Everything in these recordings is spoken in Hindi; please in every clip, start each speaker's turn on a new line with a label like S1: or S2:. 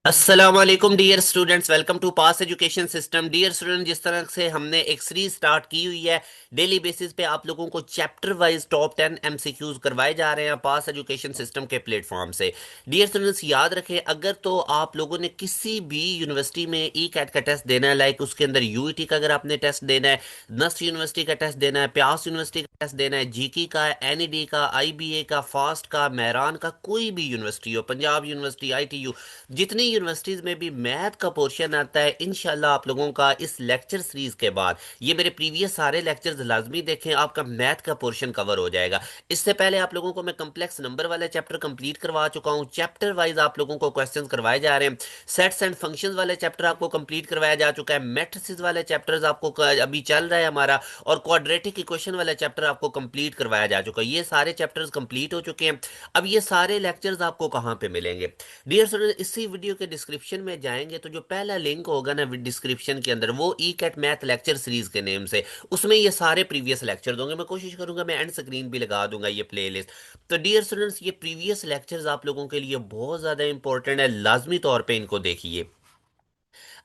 S1: अस्सलामुअलैकुम dear students, welcome to Pass education system. Dear student, जिस तरह से हमने एक सीरीज स्टार्ट की हुई है, डेली बेसिस पे आप लोगों को चैप्टर वाइज टॉप 10 एमसीक्यूज करवाए जा रहे हैं पास एजुकेशन सिस्टम के प्लेटफॉर्म से। डियर स्टूडेंट्स, याद रखें, अगर तो आप लोगों ने किसी भी यूनिवर्सिटी में ई कैट का टेस्ट देना है, लाइक उसके अंदर यूईटी का अगर आपने टेस्ट देना है, नस्ट यूनिवर्सिटी का टेस्ट देना है, प्यास यूनिवर्सिटी का टेस्ट देना है, जीकी का, एनईडी का, आईबीए का, फास्ट का, मेहरान का, कोई भी यूनिवर्सिटी हो, पंजाब यूनिवर्सिटी, आईटीयू, जितनी यूनिवर्सिटीज में भी मैथ का पोर्शन आता है, इंशाल्लाह आप लोगों का इस लेक्चर सीरीज के बाद, ये मेरे प्रीवियस सारे लेक्चर्स लाजमी देखें, आपका मैथ का पोर्शन कवर हो जाएगा। इससे पहले आप लोगों को मैं कम्प्लेक्स नंबर वाला चैप्टर कंप्लीट करवा चुका हूं, चैप्टर वाइज आप लोगों को क्वेश्चन करवाए जा रहे हैं। सेट्स एंड फंक्शंस वाले चैप्टर आपको कंप्लीट करवाया जा चुका है, मैट्रिसेस वाले चैप्टर्स आपको अभी चल रहा है हमारा, और क्वाड्रेटिक इक्वेशन वाला चैप्टर आपको कंप्लीट करवाया जा चुका है। ये सारे चैप्टर्स कंप्लीट हो चुके हैं। अब ये सारे लेक्चर्स आपको कहाँ पे मिलेंगे? डियर स्टूडेंट, इसी वीडियो के डिस्क्रिप्शन में जाएंगे तो जो पहला लिंक होगा ना डिस्क्रिप्शन के अंदर, वो ECAT math lecture series के नेम से, उसमें ये सारे प्रीवियस लेक्चर दूंगे। मैं कोशिश करूंगा मैं एंड स्क्रीन भी लगा दूंगा ये प्लेलिस्ट। तो डियर स्टूडेंट्स, ये प्रीवियस लेक्चर्स आप लोगों के लिए बहुत ज्यादा इंपॉर्टेंट है, लाजमी तौर पे इनको देखिए।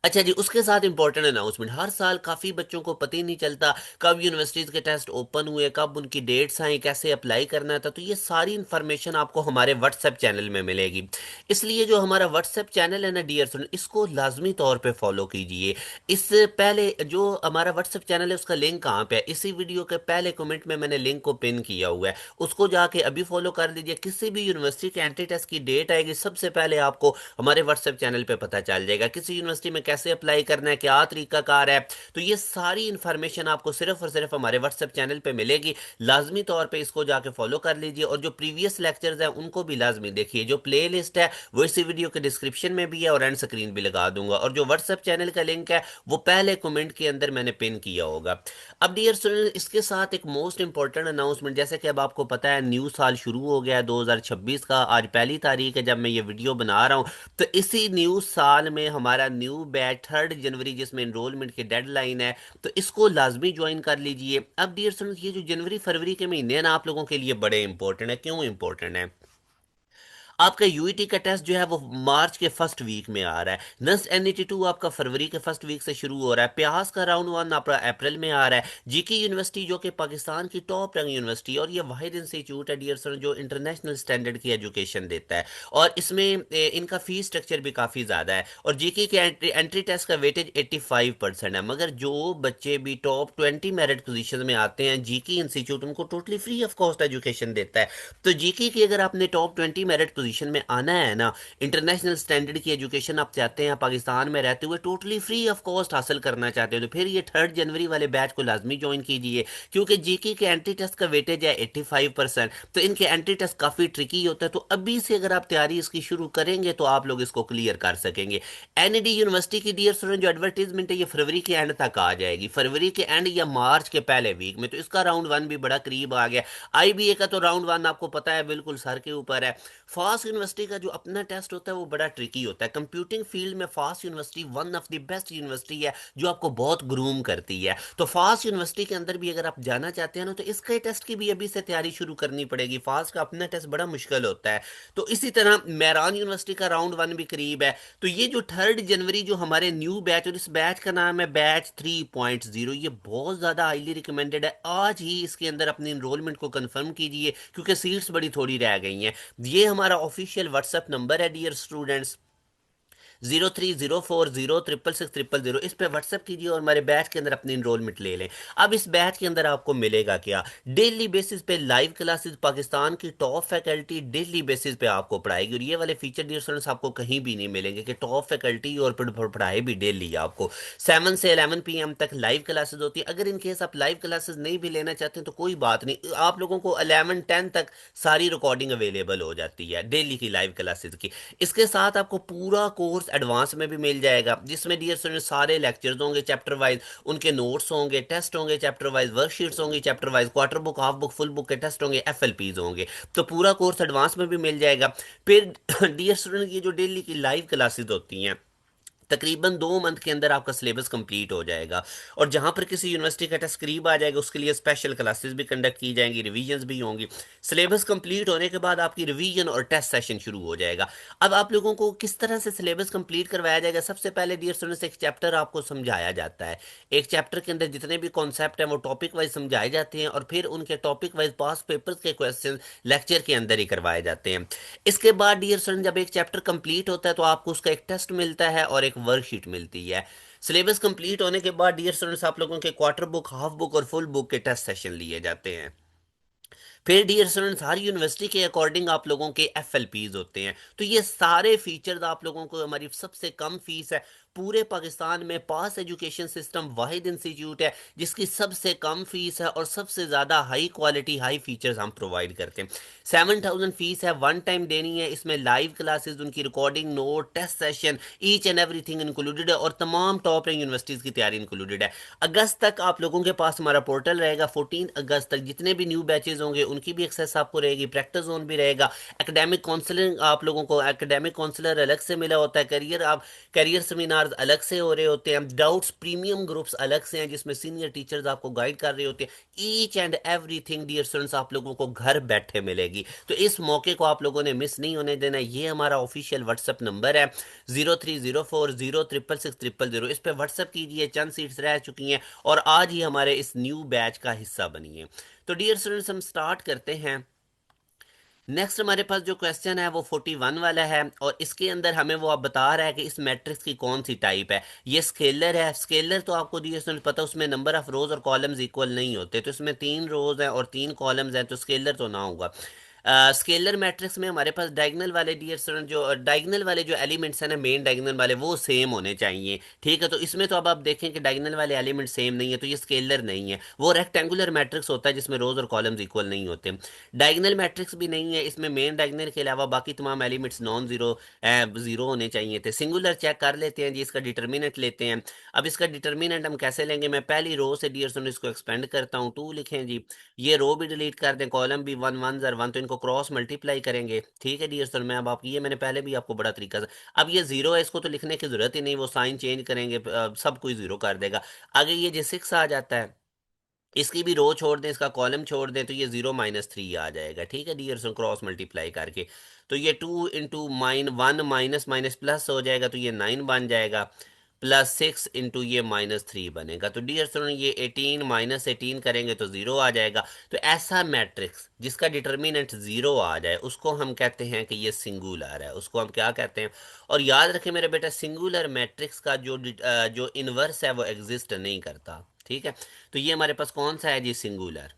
S1: अच्छा जी, उसके साथ इंपॉर्टेंट अनाउंसमेंट, हर साल काफ़ी बच्चों को पता ही नहीं चलता कब यूनिवर्सिटीज़ के टेस्ट ओपन हुए, कब उनकी डेट्स आई, कैसे अप्लाई करना था। तो ये सारी इन्फॉर्मेशन आपको हमारे व्हाट्सएप चैनल में मिलेगी। इसलिए जो हमारा व्हाट्सएप चैनल है ना डियर स्टूडेंट, इसको लाजमी तौर पे फॉलो कीजिए। इससे पहले जो हमारा व्हाट्सएप चैनल है उसका लिंक कहाँ पे है, इसी वीडियो के पहले कमेंट में मैंने लिंक को पिन किया हुआ है, उसको जाके अभी फॉलो कर लीजिए। किसी भी यूनिवर्सिटी के एंट्री टेस्ट की डेट आएगी, सबसे पहले आपको हमारे व्हाट्सएप चैनल पे पता चल जाएगा। किसी यूनिवर्सिटी में कैसे अप्लाई करना है, क्या तरीकाकार है, तो ये सारी इंफॉर्मेशन आपको सिर्फ और सिर्फ हमारे व्हाट्सएप चैनल पे मिलेगी। लाजमी तौर पे इसको जाके फॉलो कर लीजिए, और जो प्रीवियस लेक्चर्स हैं उनको भी लाजमी देखिए। जो प्ले लिस्ट है वो इसी वीडियो के डिस्क्रिप्शन में भी है, और एंड स्क्रीन भी लगा दूंगा, और जो व्हाट्सएप चैनल का लिंक है वो पहले कमेंट के अंदर मैंने पिन किया होगा। अब डियर स्टूडेंट, इसके साथ एक मोस्ट इंपॉर्टेंट अनाउंसमेंट, जैसे कि अब आपको पता है न्यू साल शुरू हो गया है 2026 का। आज पहली तारीख है जब मैं ये वीडियो बना रहा हूँ। तो इसी न्यू साल में हमारा न्यू बैच 3 जनवरी, जिसमें एनरोलमेंट की डेडलाइन है, तो इसको लाजमी ज्वाइन कर लीजिए। अब डियर स्टूडेंट्स, ये जो जनवरी फरवरी के महीने हैं ना, आप लोगों के लिए बड़े इंपॉर्टेंट है। क्यों इंपॉर्टेंट है? आपका यूईटी का टेस्ट जो है वो मार्च के फर्स्ट वीक में आ रहा है, नस्ट एनईटी 2 आपका फरवरी के फर्स्ट वीक से शुरू हो रहा है, प्यास का राउंड 1 आपका अप्रैल में आ रहा है, जीके यूनिवर्सिटी जो कि पाकिस्तान की टॉप रैंक यूनिवर्सिटी, और ये वाहिद इंस्टीट्यूट है डियर सर जो इंटरनेशनल स्टैंडर्ड की एजुकेशन देता है, और इसमें इनका फीस स्ट्रक्चर भी काफ़ी ज़्यादा है, और जीके के एंट्री टेस्ट का वेटेज 85% है। मगर जो बच्चे भी टॉप 20 मेरिट पोजीशन में आते हैं, जीके इंस्टीट्यूट उनको totally free of cost education देता है। तो जीके की अगर आपने टॉप 20 मेरिट पोजीशन में आना है ना, इंटरनेशनल स्टैंडर्ड की एजुकेशन आप चाहते हैं, पाकिस्तान में रहते हुए टोटली फ्री ऑफ कॉस्ट हासिल करना चाहते हो, तो फिर ये 3 जनवरी वाले बैच को लाजमी ज्वाइन कीजिए। क्योंकि जीके के एंट्री टेस्ट का वेटेज है 85%, तो इनके एंट्री टेस्ट काफ़ी ट्रिकी होता है। तो अभी से अगर आप तैयारी इसकी शुरू करेंगे तो आप लोग इसको क्लियर कर सकेंगे। एनईडी यूनिवर्सिटी की डियर स्टूडेंट जो एडवर्टीजमेंट है, ये फरवरी के एंड तक आ जाएगी, फरवरी के एंड या मार्च के पहले वीक में, तो इसका राउंड 1 भी बड़ा करीब आ गया। आईबीए का तो राउंड 1 आपको पता है बिल्कुल सर के ऊपर है। फास्ट यूनिवर्सिटी का जो अपना टेस्ट होता है वो बड़ा ट्रिकी होता है। कंप्यूटिंग फील्ड में fast university one of the best university है, जो आपको बहुत ग्रूम करती है। तो फास्ट यूनिवर्सिटी के अंदर भी अगर आप जाना चाहते हैं ना, तो इसके टेस्ट की भी अभी से तैयारी शुरू करनी पड़ेगी। फास्ट का अपना टेस्ट बड़ा मुश्किल होता है। तो इसी तरह मेहरान यूनिवर्सिटी का राउंड 1 भी करीब है। तो ये जो 3 जनवरी जो हमारे न्यू बैच, और इस बैच का नाम है बैच 3.0, ये बहुत ज़्यादा हाईली रिकमेंडेड है। आज ही इसके अंदर अपनी इनरोलमेंट को कंफर्म कीजिए, क्योंकि सीट्स बड़ी थोड़ी रह गई हैं। ये हमारा ऑफिशियल व्हाट्सएप नंबर है डियर स्टूडेंट्स, 0304066600। इस पे व्हाट्सएप कीजिए और हमारे बैच के अंदर अपनी इनरोलमेंट ले लें। अब इस बैच के अंदर आपको मिलेगा क्या? डेली बेसिस पे लाइव क्लासेस, पाकिस्तान की टॉप फैकल्टी डेली बेसिस पे आपको पढ़ाएगी, और ये वाले फीचर डियर स्टूडेंट्स आपको कहीं भी नहीं मिलेंगे कि टॉप फैकल्टी और पढ़ाई भी डेली आपको 7 से 11 PM तक लाइव क्लासेस होती है। अगर इन केस आप लाइव क्लासेस नहीं भी लेना चाहते हैं तो कोई बात नहीं, आप लोगों को 11-10 तक सारी रिकॉर्डिंग अवेलेबल हो जाती है डेली की लाइव क्लासेस की। इसके साथ आपको पूरा कोर्स एडवांस में भी मिल जाएगा, जिसमें डियर स्टूडेंट सारे लेक्चर्स होंगे चैप्टर वाइज, उनके नोट्स होंगे, टेस्ट होंगे चैप्टर वाइज, वर्कशीट्स होंगी chapter wise, quarter book, half book, full book के टेस्ट होंगे, एफएलपीज होंगे। तो पूरा कोर्स एडवांस में भी मिल जाएगा। फिर डियर स्टूडेंट, ये जो डेली की लाइव क्लासेस होती हैं तकरीबन 2 मंथ के अंदर आपका सिलेबस कंप्लीट हो जाएगा। और जहां पर किसी यूनिवर्सिटी का टेस्ट करीब आ जाएगा उसके लिए स्पेशल क्लासेस भी कंडक्ट की जाएंगी, रिवीजन्स भी होंगी। सिलेबस कंप्लीट होने के बाद आपकी रिवीजन और टेस्ट सेशन शुरू हो जाएगा। अब आप लोगों को किस तरह से सिलेबस कंप्लीट करवाया जाएगा? सबसे पहले डियर स्टूडेंट्स एक चैप्टर आपको समझाया जाता है। एक चैप्टर के अंदर जितने भी कॉन्सेप्ट हैं वो टॉपिक वाइज समझाए जाते हैं और फिर उनके टॉपिक वाइज पास पेपर्स के क्वेश्चन लेक्चर के अंदर ही करवाए जाते हैं। इसके बाद डियर स्टूडेंट जब एक चैप्टर कंप्लीट होता है तो आपको उसका एक टेस्ट मिलता है और एक वर्कशीट मिलती है। सिलेबस कंप्लीट होने के बाद डियर स्टूडेंट्स आप लोगों के क्वार्टर बुक, हाफ बुक और फुल बुक के टेस्ट सेशन लिए जाते हैं। फिर डियर स्टूडेंट्स हर यूनिवर्सिटी के अकॉर्डिंग आप लोगों के FLPs होते हैं। तो ये सारे फीचर्स आप लोगों को, हमारी सबसे कम फीस है पूरे पाकिस्तान में। पास एजुकेशन सिस्टम वाहिद इंस्टीट्यूट है जिसकी सबसे कम फीस है और सबसे ज़्यादा हाई क्वालिटी हाई फीचर्स हम प्रोवाइड करते हैं। 7,000 फीस है, वन टाइम देनी है। इसमें लाइव क्लासेस, उनकी recording, note, test session, each and everything included है और तमाम टॉप रैंक यूनिवर्सिटीज़ की तैयारी इंक्लूडेड है। अगस्त तक आप लोगों के पास हमारा पोर्टल रहेगा। 14 अगस्त तक जितने भी न्यू बैचेज होंगे उनकी भी एक्सेस आपको रहेगी, प्रैक्टिस जोन भी रहेगा। एकेडमिक काउंसलिंग आप लोगों को, एकेडमिक काउंसलर अलग से मिला होता है। करियर सेमिनार्स अलग से हो रहे होते हैं। डाउट्स प्रीमियम ग्रुप्स अलग से हैं जिसमें सीनियर टीचर्स आपको गाइड कर रहे होते हैं। Each and everything dear students आप लोगों को घर बैठे मिलेगी। तो इस मौके को आप लोगों ने मिस नहीं होने देना। ये हमारा ऑफिशियल व्हाट्सएप नंबर है 0304066600। इस पे व्हाट्सएप कीजिए, चंद सीट्स रह चुकी हैं और आज ही हमारे इस न्यू बैच का हिस्सा बनिए। तो डियर स्टूडेंट्स हम स्टार्ट करते हैं। नेक्स्ट हमारे पास जो क्वेश्चन है वो 41 वाला है और इसके अंदर हमें वो आप बता रहा है कि इस मैट्रिक्स की कौन सी टाइप है। ये स्केलर है। स्केलर तो आपको डियर स्टूडेंट पता है उसमें नंबर ऑफ रोज और कॉलम्स इक्वल नहीं होते। तो इसमें 3 रोज हैं और 3 कॉलम्स हैं तो स्केलर तो ना होगा। स्केलर मैट्रिक्स में हमारे पास डायगोनल वाले डियर स्टूडेंट, जो डायगोनल वाले जो एलिमेंट्स हैं ना, मेन डायगोनल वाले वो सेम होने चाहिए। ठीक है, तो इसमें तो अब आप देखें कि डायगोनल वाले एलिमेंट सेम नहीं है तो ये स्केलर नहीं है। वो रेक्टेंगुलर मैट्रिक्स होता है जिसमें रोज और कॉलम्स इक्वल नहीं होते। डायगोनल मैट्रिक्स भी नहीं है, इसमें मेन डायगोनल के अलावा बाकी तमाम एलिमेंट्स नॉन जीरो जीरो होने चाहिए थे। सिंगुलर चेक कर लेते हैं जी, इसका डिटर्मिनेंट लेते हैं। अब इसका डिटर्मिनेंट हम कैसे लेंगे? मैं पहली रो से डियर स्टूडेंट इसको एक्सपेंड करता हूँ, 2 लिखें जी। ये रो भी डिलीट कर दें, कॉलम भी, 1 1 1 तो इनको क्रॉस मल्टीप्लाई करेंगे। ठीक है डियर स्टूडेंट, मैं अब आप ये मैंने पहले भी आपको बड़ा तरीका से, अब ये जीरो है इसको तो लिखने की जरूरत ही नहीं, वो साइन चेंज करेंगे सब कुछ जीरो कर देगा। आगे ये जो 6 आ जाता है इसकी भी रो छोड़ दें, इसका कॉलम छोड़ दें तो ये 0 - 3 आ जाएगा। ठीक है डियर स्टूडेंट, क्रॉस मल्टीप्लाई करके तो ये 2 × 1 माइनस माइनस प्लस हो जाएगा तो ये 9 बन जाएगा। +6 इंटू ये -3 बनेगा। तो डियर स्टूडेंट ये 18 -18 करेंगे तो 0 आ जाएगा। तो ऐसा मैट्रिक्स जिसका डिटर्मिनेंट 0 आ जाए उसको हम कहते हैं कि ये सिंगुलर है, उसको हम क्या कहते हैं? और याद रखें मेरे बेटा, सिंगुलर मैट्रिक्स का जो इनवर्स है वो एग्जिस्ट नहीं करता। ठीक है, तो ये हमारे पास कौन सा है जी? सिंगुलर।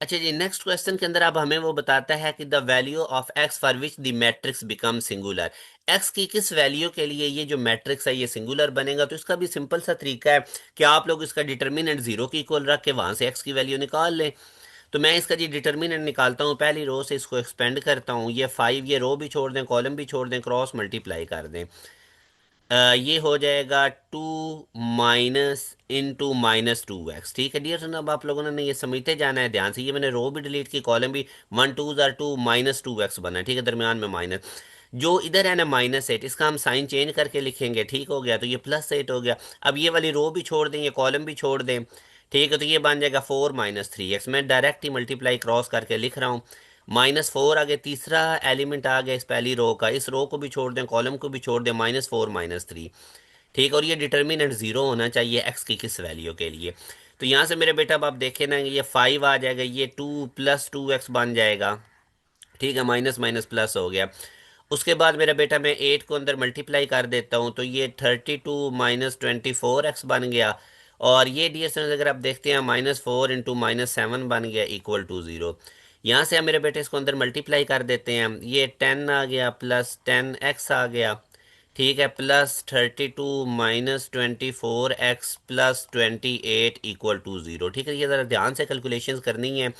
S1: अच्छा जी, नेक्स्ट क्वेश्चन के अंदर अब हमें वो बताता है कि the value of x for which the matrix become singular. X की किस वैल्यू के लिए ये जो मैट्रिक्स है ये सिंगुलर बनेगा? तो इसका भी सिंपल सा तरीका है कि आप लोग इसका डिटर्मिनेंट 0 की इक्वल रख के वहां से एक्स की वैल्यू निकाल लें। तो मैं इसका जी डिटर्मिनेंट निकालता हूँ, पहली रो से इसको एक्सपेंड करता हूँ। ये 5, ये रो भी छोड़ दें, कॉलम भी छोड़ दें, क्रॉस मल्टीप्लाई कर दें। ये हो जाएगा 2 - (-2x)। ठीक है डियर, अब आप लोगों ने ये समझते जाना है ध्यान से। ये मैंने रो भी डिलीट की, कॉलम भी, 1 2 2 -2x बना है। ठीक है, दरमियान में माइनस, जो इधर है ना -8, इसका हम साइन चेंज करके लिखेंगे। ठीक हो गया, तो ये +8 हो गया। अब ये वाली रो भी छोड़ दें, ये कॉलम भी छोड़ दें। ठीक है, तो ये बन जाएगा 4 - 3x। मैं डायरेक्ट ही मल्टीप्लाई क्रॉस करके लिख रहा हूँ। -4 आगे तीसरा एलिमेंट आ गया इस पहली रो का, इस रो को भी छोड़ दें, कॉलम को भी छोड़ दें, -4 -3। ठीक, और ये डिटर्मिनेंट 0 होना चाहिए एक्स की किस वैल्यू के लिए? तो यहाँ से मेरे बेटा अब आप देखें ना, ये 5 आ जाएगा, ये 2 + 2x बन जाएगा। ठीक है, माइनस माइनस प्लस हो गया। उसके बाद मेरा बेटा मैं 8 को अंदर मल्टीप्लाई कर देता हूँ तो ये 32 -24x बन गया। और ये डियर स्टूडेंट्स अगर आप देखते हैं -4 × -7 बन गया इक्वल टू 0। यहाँ से हम मेरे बेटे इसको अंदर मल्टीप्लाई कर देते हैं, ये 10 आ गया +10x आ गया। ठीक है, +32 -24x +28 इक्वल टू 0। ठीक है, ये ज़रा ध्यान से कैलकुलेशंस करनी है,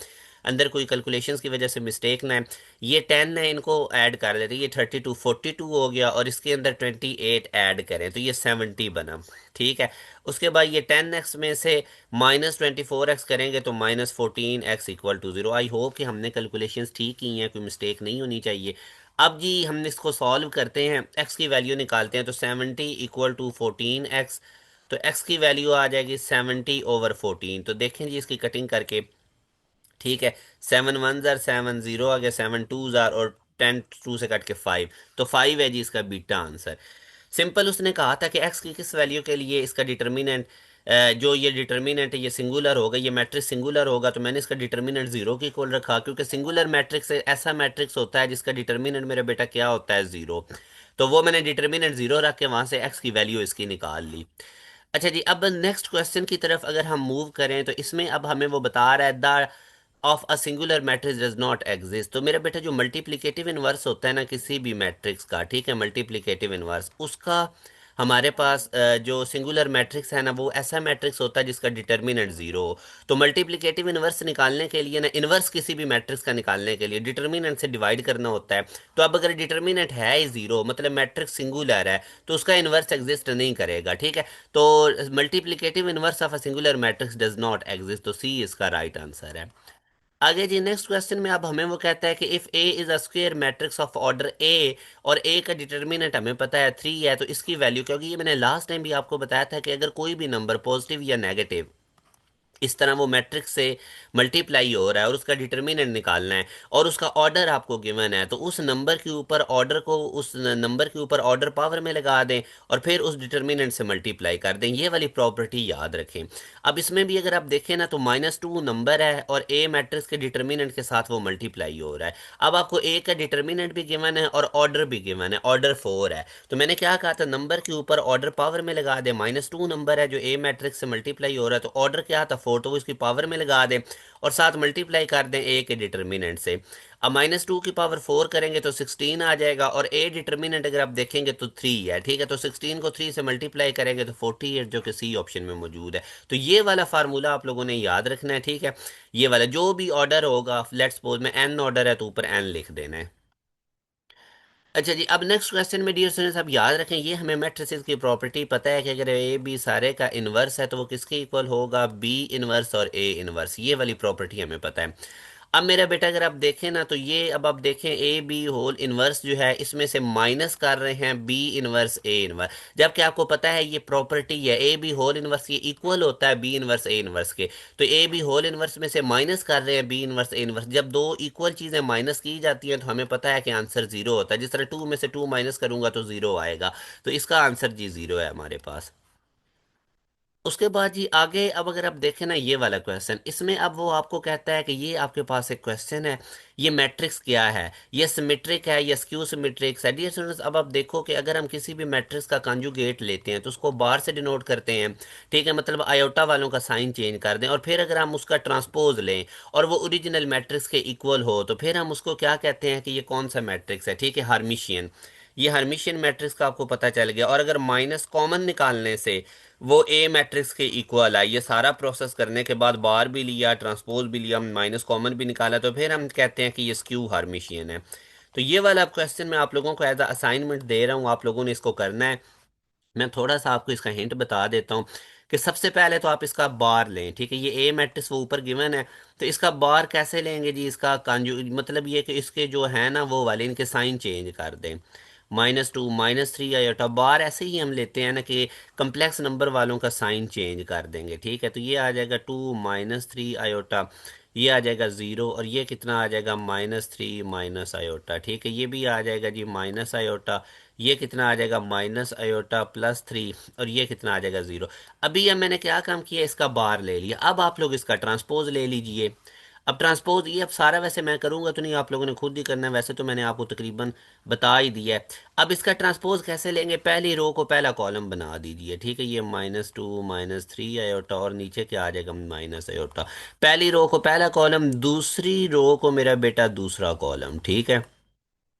S1: अंदर कोई कैलकुलेशंस की वजह से मिस्टेक ना है। ये 10 है, इनको ऐड कर लेते हैं, ये 32 42 हो गया और इसके अंदर 28 ऐड करें तो ये 70 बना। ठीक है, उसके बाद ये 10x में से -24x करेंगे तो -14x equal to 0। I hope कि हमने कैलकुलेशंस ठीक की हैं, कोई मिस्टेक नहीं होनी चाहिए। अब जी हम इसको सॉल्व करते हैं, एक्स की वैल्यू निकालते हैं, तो 70 इक्वल टू 14x। तो एक्स की वैल्यू आ जाएगी 70/14। तो देखें जी इसकी कटिंग करके, ठीक है। 7 1 जार 7 0 आ गया, 7 2 जार, और 10 2 से कट के 5। तो 5 है जी इसका बीटा आंसर। सिंपल उसने कहा था कि एक्स की किस वैल्यू के लिए इसका डिटर्मिनेंट, जो ये डिटर्मिनेंट है ये सिंगुलर होगा, ये मैट्रिक्स सिंगुलर होगा, तो मैंने इसका डिटर्मिनेंट जीरो के इक्वल रखा, क्योंकि सिंगुलर मैट्रिक्स ऐसा मैट्रिक्स होता है जिसका डिटर्मिनेंट मेरा बेटा क्या होता है, जीरो। तो वो मैंने डिटर्मिनेंट जीरो रख के वहां से एक्स की वैल्यू इसकी निकाल ली। अच्छा जी, अब नेक्स्ट क्वेश्चन की तरफ अगर हम मूव करें, तो इसमें अब हमें वो बता रहा है the of a singular matrix does not exist. तो मेरा बेटा जो मल्टीप्लिकेटिव इनवर्स होता है ना किसी भी मैट्रिक्स का, ठीक है, मल्टीप्लिकेटिव इनवर्स उसका हमारे पास जो सिंगुलर मैट्रिक्स है ना, वो ऐसा मैट्रिक्स होता है जिसका डिटर्मिनेंट जीरो हो। तो मल्टीप्लिकेटिव इनवर्स निकालने के लिए ना, इनवर्स किसी भी मैट्रिक्स का निकालने के लिए डिटर्मिनेंट से डिवाइड करना होता है। तो अब अगर डिटर्मिनेंट है ही जीरो, मतलब मैट्रिक्स सिंगुलर है, तो उसका इनवर्स एग्जिस्ट नहीं करेगा, ठीक है। तो multiplicative inverse of a singular matrix does not exist, तो सी इसका राइट आंसर है। आगे जी नेक्स्ट क्वेश्चन में अब हमें वो कहता है कि if A is a square matrix of order A, और ए का डिटर्मिनेंट हमें पता है 3 है, तो इसकी वैल्यू, क्योंकि ये मैंने लास्ट टाइम भी आपको बताया था कि अगर कोई भी नंबर पॉजिटिव या नेगेटिव इस तरह वो मैट्रिक्स से मल्टीप्लाई हो रहा है और उसका डिटर्मिनेंट निकालना है, और उसका ऑर्डर आपको गिवन है, तो उस नंबर के ऊपर ऑर्डर को, उस नंबर के ऊपर ऑर्डर पावर में लगा दें और फिर उस डिटर्मिनेंट से मल्टीप्लाई कर दें। ये वाली प्रॉपर्टी याद रखें। अब इसमें भी अगर आप देखें ना, तो -2 नंबर है और ए मैट्रिक्स के डिटर्मिनेंट के साथ वो मल्टीप्लाई हो रहा है। अब आपको ए का डिटर्मिनेंट भी गिवन है और ऑर्डर भी गिवन है, ऑर्डर 4 है। तो मैंने क्या कहा था, नंबर के ऊपर ऑर्डर पावर में लगा दे, -2 नंबर है जो ए मैट्रिक्स से मल्टीप्लाई हो रहा है, तो ऑर्डर क्या था 4, तो वो इसकी पावर में लगा दें और साथ मल्टीप्लाई कर दें ए के डिटर्मिनेंट से। अब -2 की पावर 4 करेंगे तो 16 आ जाएगा, और ए डिटर्मिनेंट अगर आप देखेंगे तो 3 है, ठीक है। तो 16 को 3 से मल्टीप्लाई करेंगे तो 48, जो कि सी ऑप्शन में मौजूद है। तो ये वाला फार्मूला आप लोगों ने याद रखना है, ठीक है। ये वाला जो भी ऑर्डर होगा, लेट्स सपोज में एन ऑर्डर है तो ऊपर एन लिख देना है। अच्छा जी, अब नेक्स्ट क्वेश्चन में डियर स्टूडेंट्स आप याद रखें, ये हमें मैट्रिसेस की प्रॉपर्टी पता है कि अगर ए बी सारे का इन्वर्स है तो वो किसके इक्वल होगा, बी इन्वर्स और ए इन्वर्स, ये वाली प्रॉपर्टी हमें पता है। अब मेरा बेटा अगर आप देखें ना, तो ये अब आप देखें ए बी होल इनवर्स जो है इसमें से माइनस कर रहे हैं बी इनवर्स ए इनवर्स, जबकि आपको पता है ये प्रॉपर्टी है ए बी होल इनवर्स ये इक्वल होता है बी इनवर्स ए इनवर्स के। तो ए बी होल इनवर्स में से माइनस कर रहे हैं बी इनवर्स ए इनवर्स, जब दो इक्वल चीजें माइनस की जाती हैं तो हमें पता है कि आंसर जीरो होता है। जिस तरह 2 में से 2 माइनस करूंगा तो जीरो आएगा। तो इसका आंसर जी जीरो है हमारे पास। उसके बाद जी आगे अब अगर आप देखें ना, ये वाला क्वेश्चन, इसमें अब वो आपको कहता है कि ये आपके पास एक क्वेश्चन है, ये मैट्रिक्स क्या है, ये सिमेट्रिक है या स्क्यू सिमेट्रिक्स है। डियर स्टूडेंट्स, अब आप देखो कि अगर हम किसी भी मैट्रिक्स का कॉन्जुगेट लेते हैं तो उसको बार से डिनोट करते हैं, ठीक है, मतलब आयोटा वालों का साइन चेंज कर दें, और फिर अगर हम उसका ट्रांसपोज लें और वो ओरिजिनल मैट्रिक्स के इक्वल हो, तो फिर हम उसको क्या कहते हैं कि ये कौन सा मैट्रिक्स है, ठीक है, हार्मिशियन। ये हार्मिशियन मैट्रिक्स का आपको पता चल गया। और अगर माइनस कॉमन निकालने से वो ए मैट्रिक्स के इक्वल है, ये सारा प्रोसेस करने के बाद बार भी लिया, ट्रांसपोज भी लिया, माइनस कॉमन भी निकाला, तो फिर हम कहते हैं कि ये स्क्यू हार्मिशियन है। तो ये वाला क्वेश्चन मैं आप लोगों को एज अ असाइनमेंट दे रहा हूँ, आप लोगों ने इसको करना है। मैं थोड़ा सा आपको इसका हिंट बता देता हूँ कि सबसे पहले तो आप इसका बार लें, ठीक है, ये ए मैट्रिक्स वो ऊपर गिवन है, तो इसका बार कैसे लेंगे जी, इसका कांजू मतलब ये कि इसके जो है ना वो वाले इनके साइन चेंज कर दें, -2 -3 आयोटा, बार ऐसे ही हम लेते हैं ना कि कम्प्लेक्स नंबर वालों का साइन चेंज कर देंगे, ठीक है। तो ये आ जाएगा 2 -3 आयोटा, ये आ जाएगा ज़ीरो, और ये कितना आ जाएगा -3 माइनस आयोटा, ठीक है, ये भी आ जाएगा जी माइनस आयोटा, ये कितना आ जाएगा -आयोटा +3, और ये कितना आ जाएगा ज़ीरो। अभी अब मैंने क्या काम किया, इसका बार ले लिया। अब आप लोग इसका ट्रांसपोज ले लीजिए। अब ट्रांसपोज ये अब सारा वैसे मैं करूंगा तो नहीं, आप लोगों ने खुद ही करना है, वैसे तो मैंने आपको तकरीबन बता ही दिया है। अब इसका ट्रांसपोज कैसे लेंगे, पहली रो को पहला कॉलम बना दीजिए, ठीक है, ये -2 -3 आयोटा, और नीचे क्या आ जाएगा माइनस आयोटा। पहली रो को पहला कॉलम, दूसरी रो को मेरा बेटा दूसरा कॉलम, ठीक है,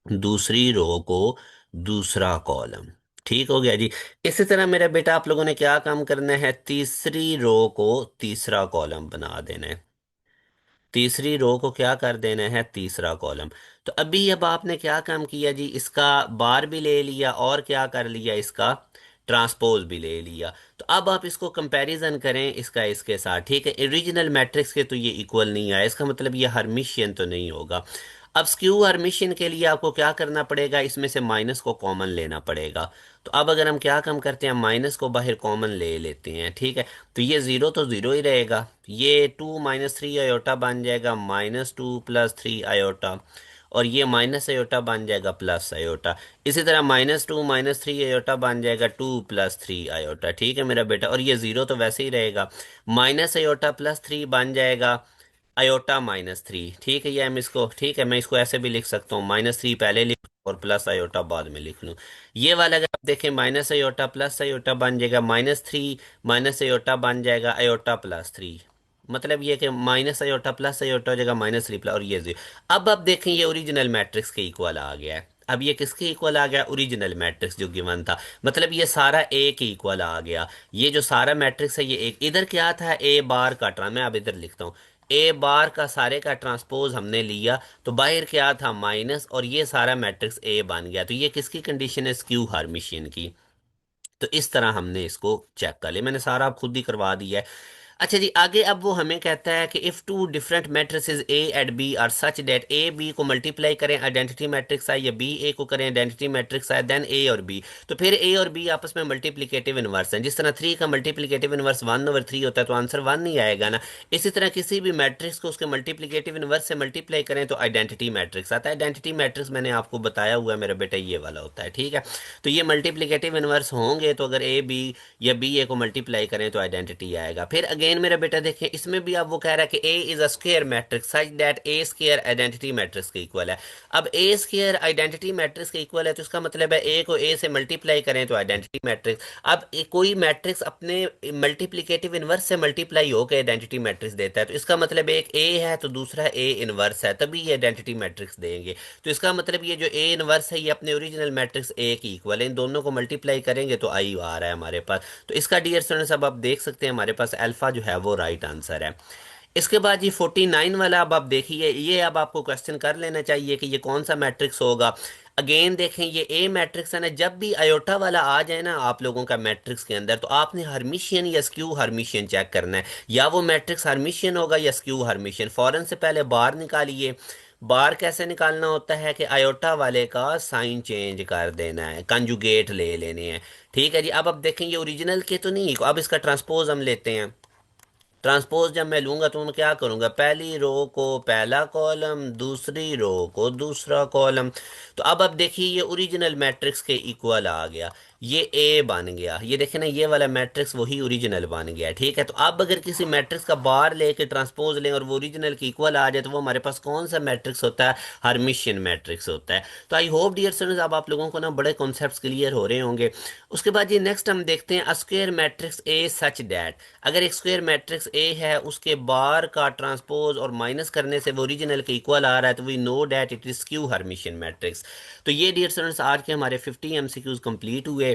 S1: दूसरी रो को दूसरा कॉलम, ठीक हो गया जी। इसी तरह मेरा बेटा आप लोगों ने क्या काम करना है, तीसरी रो को तीसरा कॉलम बना देना है, तीसरी रो को क्या कर देना है, तीसरा कॉलम। तो अभी अब आपने क्या काम किया जी, इसका बार भी ले लिया और क्या कर लिया, इसका ट्रांसपोज भी ले लिया। तो अब आप इसको कंपैरिजन करें इसका इसके साथ, ठीक है, ओरिजिनल मैट्रिक्स के तो ये इक्वल नहीं आया, इसका मतलब ये हर्मिशियन तो नहीं होगा। अब स्क्यू हर्मिशियन के लिए आपको क्या करना पड़ेगा, इसमें से माइनस को कॉमन लेना पड़ेगा। तो अब अगर हम क्या कम करते हैं, माइनस को बाहर कॉमन ले लेते हैं, ठीक है। तो ये जीरो तो जीरो ही रहेगा, ये 2 - 3 आयोटा बन जाएगा -2 + 3 आयोटा, और ये माइनस आयोटा बन जाएगा प्लस आयोटा। इसी तरह -2 - 3 आयोटा बन जाएगा 2 + 3 आयोटा, ठीक है मेरा बेटा। और ये जीरो तो वैसे ही रहेगा, -आयोटा + 3 बन जाएगा आयोटा -3, ठीक है। ये हम इसको, ठीक है, मैं इसको ऐसे भी लिख सकता हूँ, -3 पहले लिख लूं और प्लस आयोटा बाद में लिख लूँ। ये वाला अगर आप देखें, -आयोटा + आयोटा बन जाएगा -3, -आयोटा बन जाएगा आयोटा + 3। मतलब ये कि -आयोटा + आयोटा हो जाएगा -3 प्लस, और ये जीरो। अब आप देखें ये ओरिजिनल मैट्रिक्स के इक्वल आ गया है। अब ये किसके इक्वल आ गया, ओरिजिनल मैट्रिक्स जो गिवन था। मतलब ये सारा ए के इक्वल आ गया। ये जो सारा मैट्रिक्स है ये एक, इधर क्या था, ए बार का मैं अब इधर लिखता हूँ, ए बार का सारे का ट्रांसपोज हमने लिया, तो बाहर क्या था, माइनस, और ये सारा मैट्रिक्स ए बन गया। तो ये किसकी कंडीशन है, स्क्यू हार्मिशियन की। तो इस तरह हमने इसको चेक कर लिया, मैंने सारा आप खुद ही करवा दिया है। अच्छा जी, आगे अब वो हमें कहता है कि if two different matrices A and B are such that A B को मल्टीप्लाई करें आइडेंटिटी मैट्रिक्स आए, या बी ए को करें आइडेंटिटी मैट्रिक्स आए, देन ए और बी, तो फिर ए और बी आपस में मल्टीप्लिकेटिव इनवर्स हैं। जिस तरह 3 का मल्टीप्लिकेटिव इनवर्स 1/3 होता है, तो आंसर 1 ही आएगा ना। इसी तरह किसी भी मैट्रिक्स को उसके मल्टीप्लिकेटिव इनवर्स से मल्टीप्लाई करें तो आइडेंटिटी मैट्रिक्स आता है। आइडेंटिटी मैट्रिक्स मैंने आपको बताया हुआ है मेरा बेटा, ये वाला होता है, ठीक है। तो ये मल्टीप्लिकेटिव इनवर्स होंगे, तो अगर ए बी या बी ए को मल्टीप्लाई करें तो आइडेंटिटी आएगा। फिर अगेन मेरा बेटा देखें, इसमें भी अब वो कह रहा है कि A is a square matrix such that A square identity matrix के इक्वल है। अब ए स्क्वायर आइडेंटिटी मैट्रिक्स के इक्वल है, तो इसका मतलब है ए को ए से मल्टीप्लाई करें तो आइडेंटिटी मैट्रिक्स। अब कोई मैट्रिक्स अपने मल्टीप्लिकेटिव इनवर्स से मल्टीप्लाई होकर आइडेंटिटी मैट्रिक्स देता है, तो इसका मतलब एक ए है तो दूसरा ए इनवर्स है, तभी ये आइडेंटिटी मैट्रिक्स देंगे। तो इसका मतलब ये जो ए इनवर्स है ये अपने ओरिजिनल मैट्रिक्स ए की इक्वल है, इन दोनों को मल्टीप्लाई करेंगे तो आई आ रहा है हमारे पास। तो इसका डियर स्टूडेंट्स अब आप देख सकते हैं हमारे पास अल्फा जो है वो राइट आंसर है। इसके बाद ये 49 वाला अब आप देखिए, ये अब आपको क्वेश्चन कर लेना चाहिए कि ये कौन सा मैट्रिक्स होगा। अगेन देखें, ये ए मैट्रिक्स है ना, जब भी आयोटा वाला आ जाए ना आप लोगों का मैट्रिक्स के अंदर, तो आपने हर्मिशियन या स्क्यू हर्मिशियन चेक करना है। या वो मैट्रिक्स हर्मिशियन होगा या स्क्यू हर्मिशियन। फौरन से पहले बार निकालिए। बार कैसे निकालना होता है कि आयोटा वाले का साइन चेंज कर देना है, कंजुगेट ले लेने हैं, ठीक है जी। अब देखें ये ओरिजिनल के तो नहीं, अब इसका ट्रांसपोज हम लेते हैं। ट्रांसपोज जब मैं लूंगा तो मैं क्या करूंगा, पहली रो को पहला कॉलम, दूसरी रो को दूसरा कॉलम। तो अब देखिए ये ओरिजिनल मैट्रिक्स के इक्वल आ गया, ये ए बन गया। ये देखें ना, ये वाला मैट्रिक्स वही ओरिजिनल बन गया, ठीक है। तो अब अगर किसी मैट्रिक्स का बार लेके ट्रांसपोज लें और वो ओरिजिनल के इक्वल आ जाए, तो वो हमारे पास कौन सा मैट्रिक्स होता है, हर्मिशियन मैट्रिक्स होता है। तो आई होप डियर स्टूडेंट्स अब आप लोगों को ना बड़े कॉन्सेप्ट्स क्लियर हो रहे होंगे। उसके बाद ये नेक्स्ट हम देखते हैं square matrix A such that. अगर एक स्क्वायर मैट्रिक्स ए है, उसके बार का ट्रांसपोज और माइनस करने से वो ओरिजिनल के इक्वल आ रहा है, तो we know that it is skew Hermitian matrix. तो ये डियर स्टूडेंट्स आज के हमारे 50 एमसीक्यूज कंप्लीट हुए।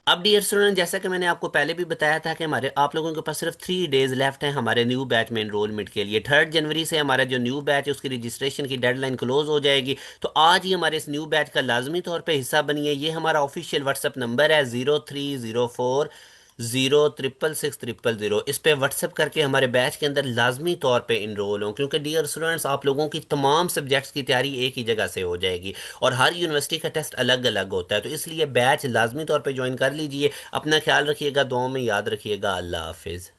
S1: अब डियर स्टूडेंट, जैसा कि मैंने आपको पहले भी बताया था कि हमारे आप लोगों के पास सिर्फ 3 डेज लेफ्ट हैं हमारे न्यू बैच में इनरोलमेंट के लिए। 3 जनवरी से हमारा जो न्यू बैच है उसकी रजिस्ट्रेशन की डेडलाइन क्लोज हो जाएगी। तो आज ही हमारे इस न्यू बैच का लाजमी तौर पे हिस्सा बनिए। ये हमारा ऑफिशियल व्हाट्सअप नंबर है 0304 0666000। इस पे व्हाट्सएप करके हमारे बैच के अंदर लाजमी तौर पे इनरोल हों, क्योंकि डियर स्टूडेंट्स आप लोगों की तमाम सब्जेक्ट्स की तैयारी एक ही जगह से हो जाएगी, और हर यूनिवर्सिटी का टेस्ट अलग अलग होता है। तो इसलिए बैच लाजमी तौर पे ज्वाइन कर लीजिए। अपना ख्याल रखिएगा, दुआओं में याद रखिएगा। अल्लाह हाफिज़।